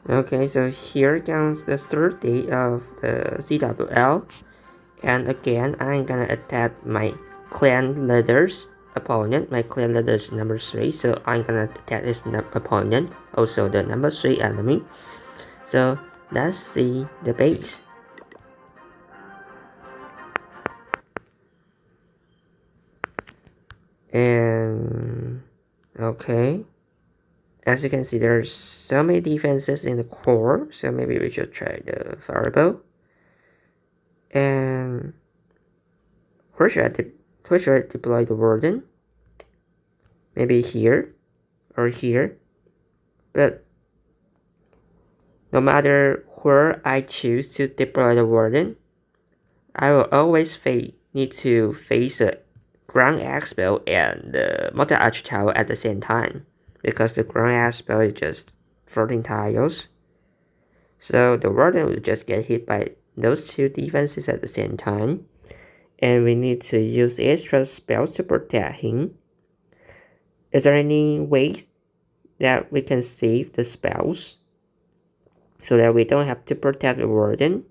Okay, so here comes the third day of the CWL. And again, I'm gonna attack my clan leaders opponent. My clan leader is number 3, so I'm gonna attack his opponent, also the number 3 enemy. So let's see the base. And okay, as you can see, there's so many defenses in the core, so maybe we should try the fireball. And where should I deploy the warden? Maybe here or here. But no matter where I choose to deploy the warden, I will always need to face a ground expo and the multi-arch tower at the same time, because the ground expo is just 14 tiles. So the warden will just get hit by those two defenses at the same time, and we need to use extra spells to protect him. Is there any ways that we can save the spells so that we don't have to protect the warden?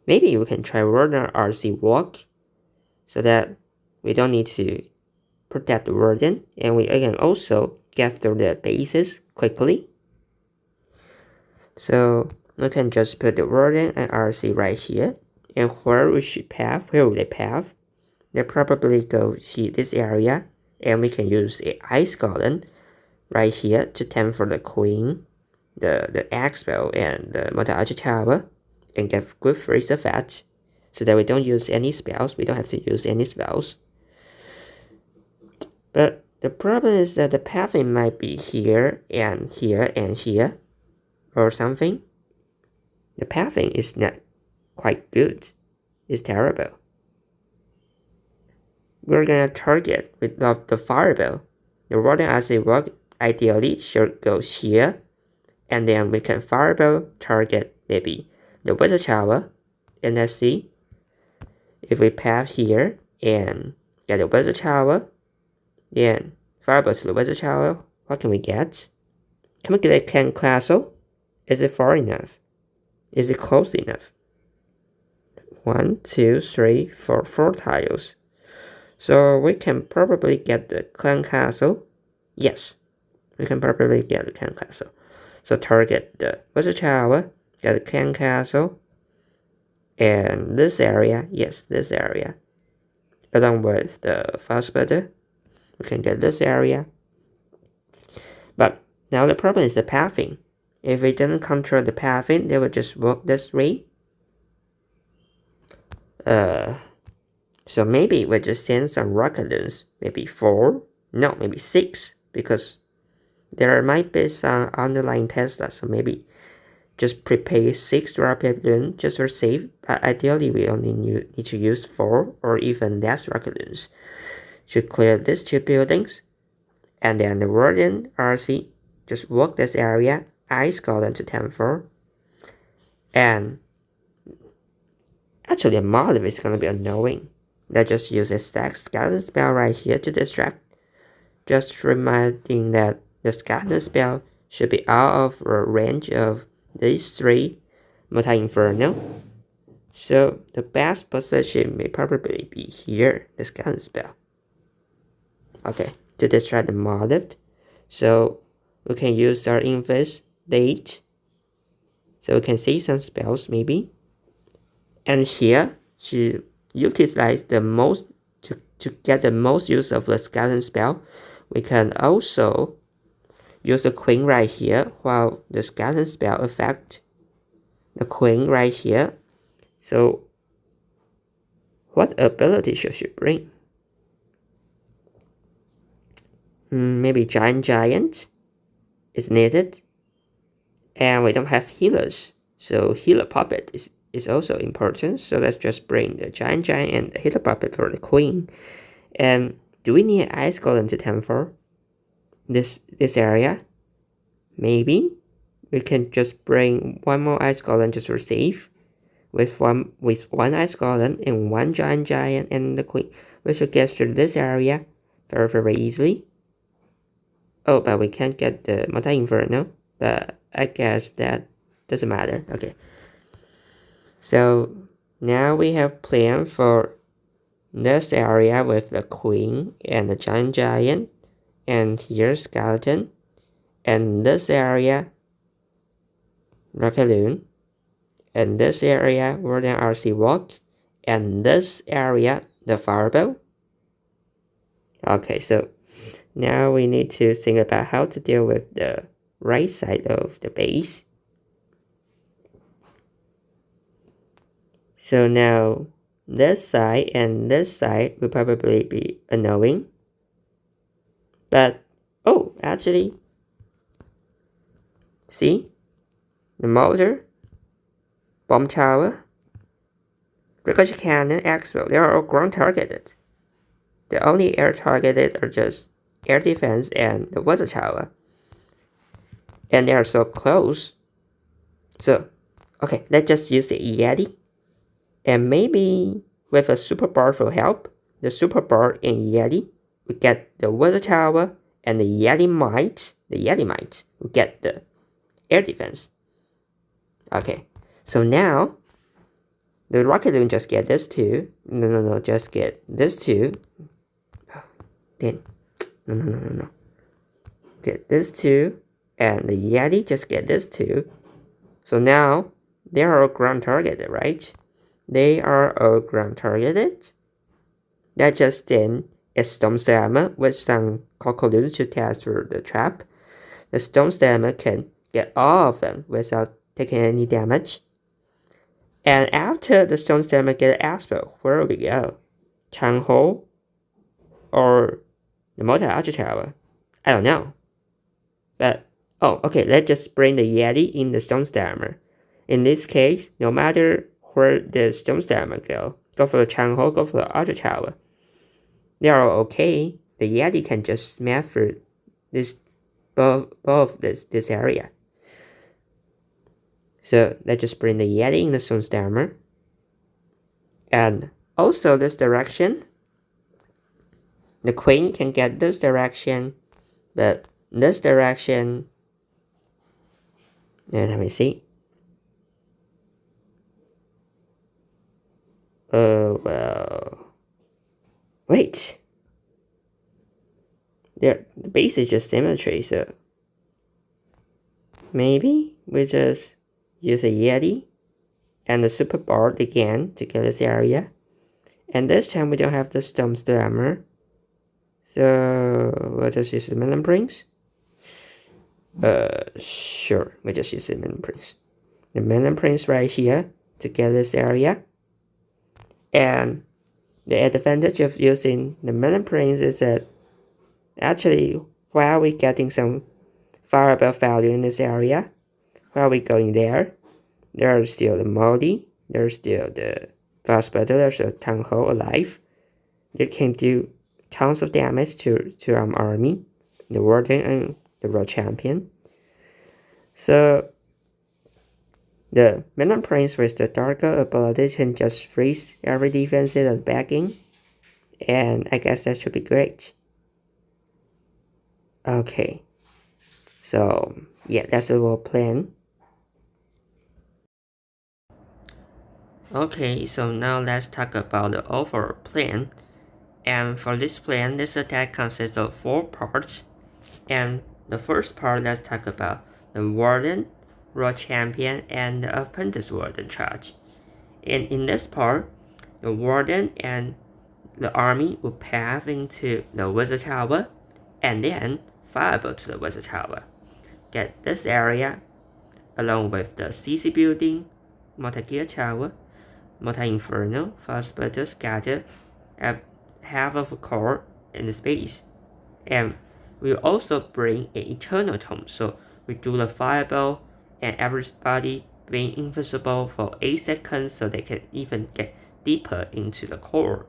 Maybe we can try Warden RC Walk so that we don't need to protect the warden, and we can also get through the bases quickly. So we can just put the warden and RC right here, and where will they path? They probably go to this area, and we can use a ice golem right here to tempt for the queen, the expo, and the multi-arch tower, and get good freeze effect, so that we don't use any spells. We don't have to use any spells. But the problem is that the pathing might be here and here and here, or something. The pathing is not quite good. It's terrible. We're gonna target with the fireball. The warden as a work ideally should go here, and then we can fireball target maybe the wizard tower, and let's see if we path here and get the wizard tower, then fireball to the wizard tower. What can we get? Can we get a clan castle? Is it far enough? Is it close enough? 1, 2, 3, 4 tiles. So we can probably get the clan castle. Yes, we can probably get the clan castle. So target the wizard tower, get the clan castle, and this area, yes, this area, along with the fast builder, we can get this area. But now the problem is the pathing. If we didn't control the pathing, they would just walk this way. So maybe we just send some rocket launchers, maybe 4, no, maybe 6, because there might be some underlying Tesla, so maybe just prepare 6 rocket launchers just for safe. But ideally, we only need to use 4 or even less rocket launchers to clear these 2 buildings, and then the warden RC just walk this area, ice golem to tempt for, and actually a Molotov is gonna be annoying. Let's just use a stack skeleton spell right here to distract. Just reminding that the skeleton spell should be out of range of these 3 multi-inferno. So the best position may probably be here, the skeleton spell. Okay, to distract the Molotov. So we can use our invest date, so we can see some spells maybe. And here to utilize the most to get the most use of the skeleton spell, we can also use the queen right here while the skeleton spell affect the queen right here. So what ability should she bring? Maybe giant is needed, and we don't have healers, so healer puppet is also important. So let's just bring the giant and the healer puppet for the queen. And do we need ice golem to tempt for this area? Maybe we can just bring 1 more ice golem just for safe. With one ice golem and 1 giant and the queen, we should get through this area very easily. Oh, but we can't get the multi-inferno, but I guess that doesn't matter. Okay. So now we have plan for this area with the queen and the giant, and here skeleton, and this area raccoon, and this area Warden RC walk, and this area the fireball. Okay, so now we need to think about how to deal with the right side of the base. So now this side and this side will probably be annoying. But, oh, actually, see? The motor, bomb tower, ricochet cannon, expo, they are all ground targeted. The only air targeted are just air defense and the weather tower. And they are so close. So, okay, let's just use the Yeti. And maybe with a super bar for help, the super bar in Yeti, we get the weather tower, and the Yeti might will get the air defense. Okay, so now the rocket loon just get this two. No, just get this two. Then, no. Get this two, and the Yeti just get this two. So now they are all ground targeted, right? They are all ground targeted. That just then is Storm Slammer with some cockaloons to test for the trap. The Storm Slammer can get all of them without taking any damage. And after the Storm Slammer get Expo, where will we go? Town Hall? Or the multi-archer tower? I don't know. But, oh, okay, let's just bring the Yeti in the Storm Slammer. In this case, no matter where the Storm Slammer go for the Town Hall, go for the Archer Tower. They are okay. The Yeti can just smash through both this area. So let's just bring the Yeti in the Storm Slammer. And also this direction. The Queen can get this direction, but this direction. Let me see. Oh, well. Wait. The base is just symmetry, so maybe we just use a Yeti and the super board again to get this area. And this time we don't have the Storm Slammer, so we'll just use the Melon Prince. Sure, we just use the Melon Prince. The Melon Prince right here to get this area. And the advantage of using the Melon Prince is that actually while we're getting some fireball value in this area, while we're going there are still the Moldy, there's still the Fast Battle, there's a Town Hall alive. They can do tons of damage to our army, the Warden and the World Champion. So the Melon Prince with the darker ability can just freeze every defense at the backing, and I guess that should be great. Okay, so yeah, that's the whole plan. Okay, so now let's talk about the overall plan. And for this plan, this attack consists of 4 parts. And the first part, let's talk about the Warden, World Champion, and the Apprentice Warden charge. And in this part, the Warden and the army will path into the Wizard Tower and then fireball to the Wizard Tower. Get this area along with the CC building, multi-gear tower, multi-inferno, fast battle scatter at half of a core in the space. And we also bring an eternal tome, so we do the fireball and everybody being invisible for 8 seconds so they can even get deeper into the core.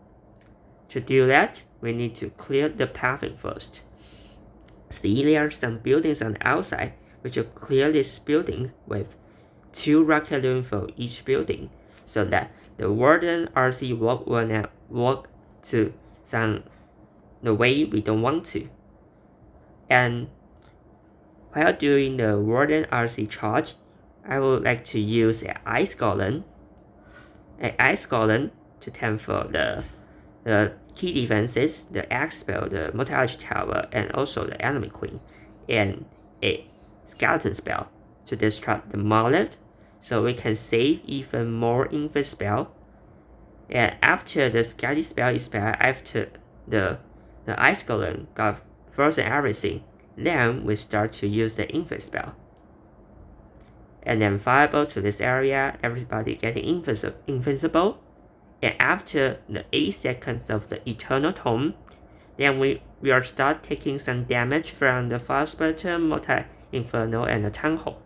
To do that, we need to clear the pathing first. See, there are some buildings on the outside, which will clear this building with 2 rocket loons for each building, so that the Warden RC will not walk to the way we don't want to. And while doing the Warden RC charge, I would like to use an ice golem to temper the key defenses, the X spell, the multi-arch tower, and also the enemy queen, and a skeleton spell to disrupt the monolith, so we can save even more infinite spell. And after the skeleton spell is spelled, after the ice golem got frozen everything, then we start to use the infinite spell. And then fireball to this area, everybody getting invincible. And after the 8 seconds of the Eternal Tome, then we will start taking some damage from the Fire Splitter, Multi-Inferno, and the Town Hall.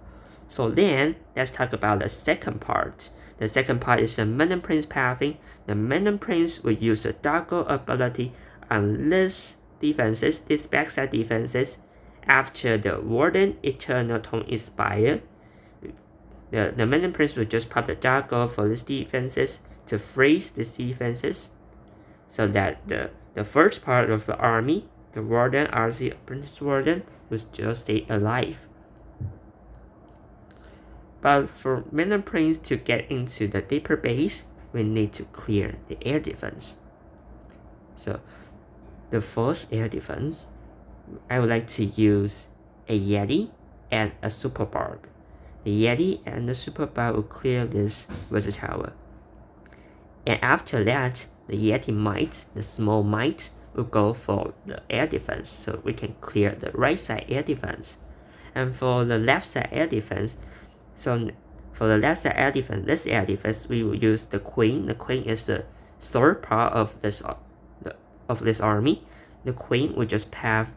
So then, let's talk about the second part. The second part is the Madden Prince pathing. The Madden Prince will use the Dargo ability on these defenses, these backside defenses, after the Warden Eternal Tome expires. The Madden Prince will just pop the Dargo for these defenses to freeze these defenses, so that the first part of the army, the Warden, RC Prince Warden, will still stay alive. But for Madden Prince to get into the deeper base, we need to clear the air defense. So the first air defense, I would like to use a Yeti and a Super Barb. The Yeti and the Super Barb will clear this Wizard Tower. And after that, the Yeti Might, the small Might, will go for the air defense, so we can clear the right side air defense. And for the left side air defense, so for the left side air defense, this air defense, we will use the Queen. The Queen is the third part of this army. The Queen will just path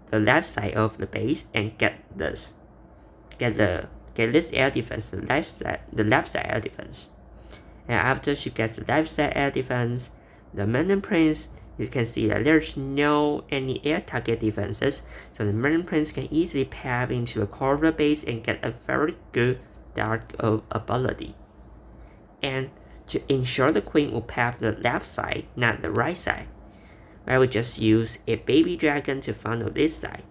the left side of the base and get this air defense, the left side air defense. And after she gets the left side air defense, the Madden Prince, you can see that there's no any air target defenses, so the Madden Prince can easily path into the core of the base and get a very good dark ability. And to ensure the Queen will path the left side, not the right side, I will just use a baby dragon to funnel this side,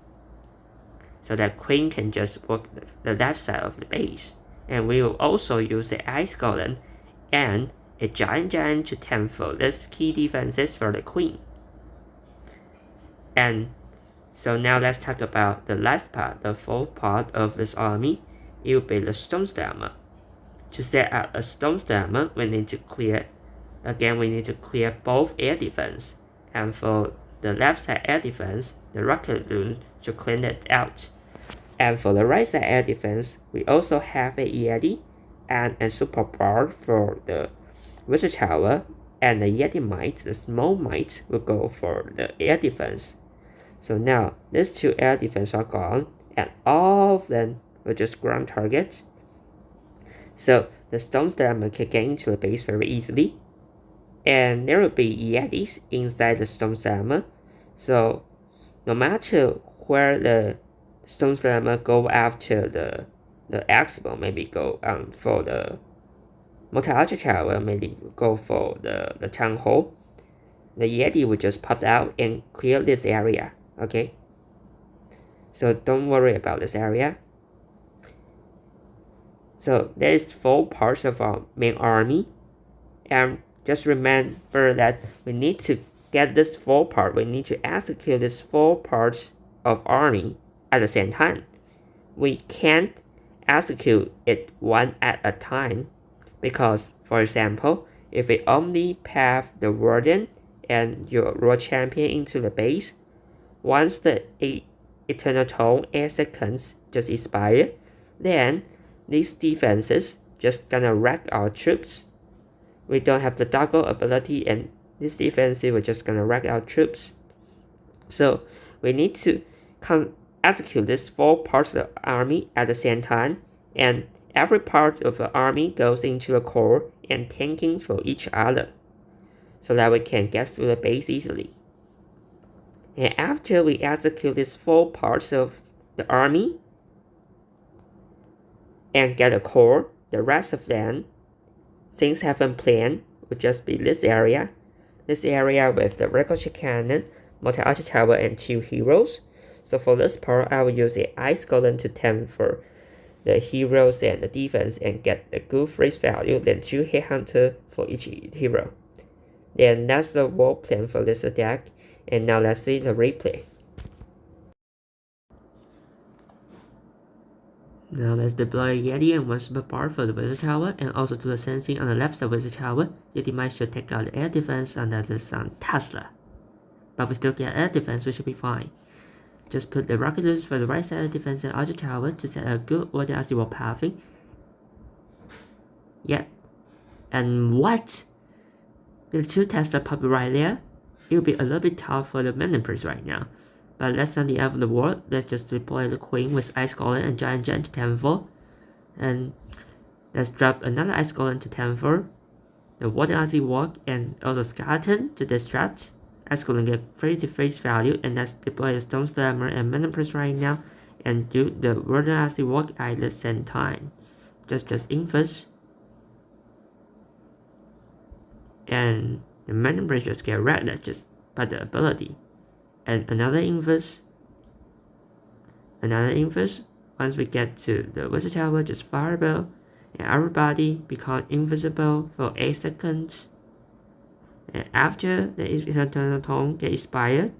so that Queen can just work the left side of the base. And we will also use the Ice Golem and a giant to temper these key defenses for the Queen. And so now let's talk about the last part, the fourth part of this army. It will be the Stone Stammer. To set up a Stone Stammer, we need to clear both air defense. And for the left side air defense, the Rocket Loon to clean it out. And for the right side air defense, we also have a Yeti and a Super Barb for the Wizard Tower, and the Yeti Might, the small Might, will go for the air defense. So now, these two air defense are gone, and all of them will just ground target. So the Stone Stammer can get into the base very easily. And there will be Yetis inside the Stone Slammer, so no matter where the Stone Slammer go after the Expo, maybe go for the multi-arch tower, maybe go for the Town Hall, the Yeti will just pop out and clear this area, okay? So don't worry about this area. So there is 4 parts of our main army, and just remember that we need to get this 4 part. We need to execute these 4 parts of army at the same time. We can't execute it one at a time, because, for example, if we only path the Warden and your Royal Champion into the base, once the Eternal Tome 8 seconds just expire, then these defenses just gonna wreck our troops. We don't have the Dargo ability, and this defensive will just gonna wreck our troops. So we need to execute these 4 parts of the army at the same time, and every part of the army goes into the core and tanking for each other, so that we can get through the base easily. And after we execute these 4 parts of the army and get a core, the rest of them, things haven't planned, will just be this area with the Ricochet Cannon, multi-arch tower, and 2 heroes. So for this part, I will use a Th17 for the heroes and the defense and get the good phrase value, then 2 headhunter for each hero. Then that's the war plan for this deck, and now let's see the replay. Now let's deploy Yeti and 1 super bar for the Wizard Tower, and also do the same thing on the left side Wizard Tower. Yeti might should take out the air defense under this Tesla. But we still get air defense, we should be fine. Just put the rocket launch for the right side of the defense and Archer Tower to set a good order as you were pathing. Yep. And what? The 2 Tesla pop right there? It will be a little bit tough for the Menopause right now. But let's not the end of the world. Let's just deploy the Queen with Ice Golem and Giant Giant to 10-4. And let's drop another Ice Golem to 10-4. The Water Arctic Walk and also Skeleton to distract. Ice Golem get 30 face value, and let's deploy the Stone Slammer and Menopause right now and do the Water Arctic Walk at the same time. Just Infus. And the Menopause just get red, that's just by the ability. And another Infus. Once we get to the Wizard Tower, just Fireball, and everybody become invisible for 8 seconds. And after the eternal tone get expired,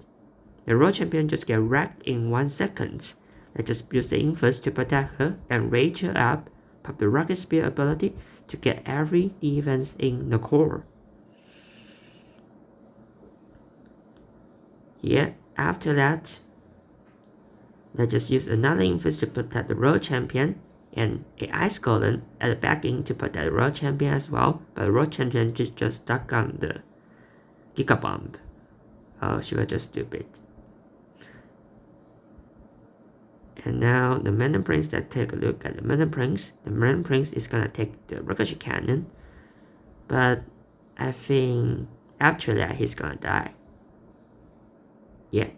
the Royal Champion just get wrecked in 1 second. Let's just use the Infus to protect her and rage her up, pop the Rocket Spear ability to get every defense in the core. Yeah, after that, let's just use another Infus to protect the Royal Champion and a Ice Golem at the backing to protect the Royal Champion as well, but the Royal Champion just stuck on the Giga Bomb. Oh, she was just stupid. And now the Mana Prince, let's take a look at the Mana Prince. The Mana Prince is gonna take the Ricochet Cannon, but I think after that he's gonna die. Yeah,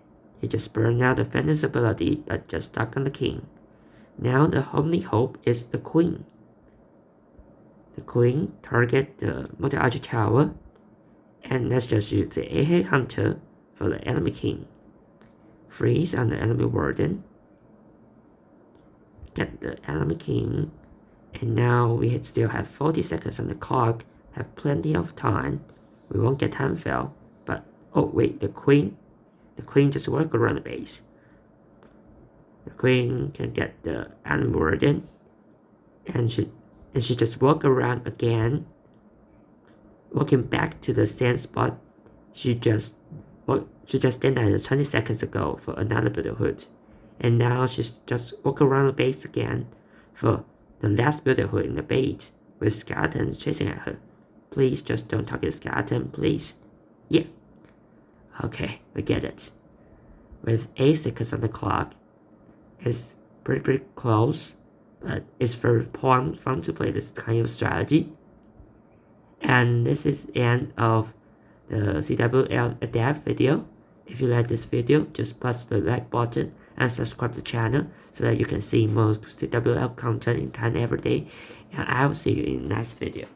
he just burned out the Phoenix ability, but just stuck on the King. Now the only hope is the Queen. The Queen target the multi-archer tower, and let's just use the A Hunter for the enemy King. Freeze on the enemy Warden. Get the enemy King, and now we still have 40 seconds on the clock, have plenty of time. We won't get time fail, but oh wait, the Queen just work around the base. The Queen can get the enemy Warden, and she just walk around again, walking back to the same spot she just stand at 20 seconds ago for another Brotherhood. And now she's just walk around the base again for the last Brotherhood in the bait with Skeleton chasing at her. Please just don't target Skeleton, please. Yeah. Okay, we get it. With 8 seconds on the clock, it's pretty close, but it's very fun to play this kind of strategy. And this is the end of the CWL adapt video. If you like this video, just press the like button and subscribe to the channel so that you can see more CWL content in time every day. And I will see you in the next video.